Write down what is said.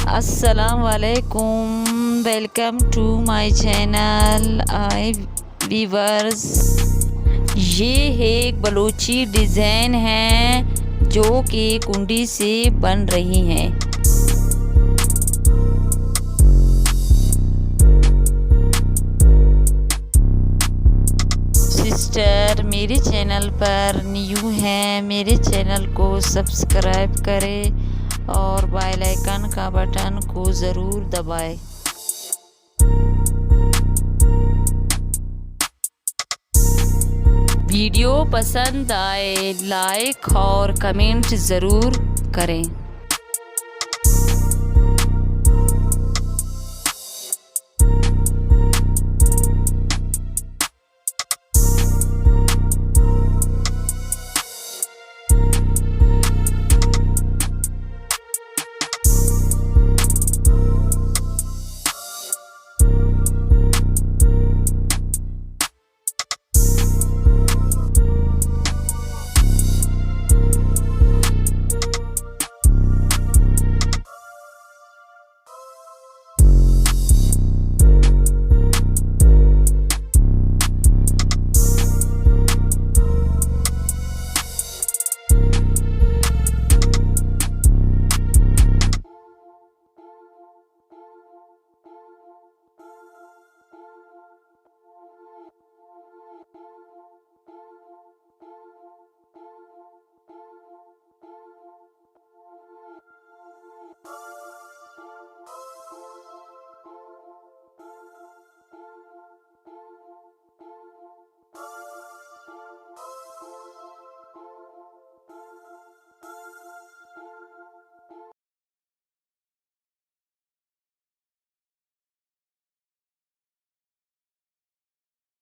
अस्सलाम वालेकुम, welcome to my channel hi viewers. ये एक बलूची डिज़ाइन है जो कि कुंडी से बन रही हैं। सिस्टर मेरे चैनल पर न्यू हैं, मेरे चैनल को सब्सक्राइब करें और बेल आइकन का बटन को ज़रूर दबाएं। वीडियो पसंद आए लाइक और कमेंट ज़रूर करें।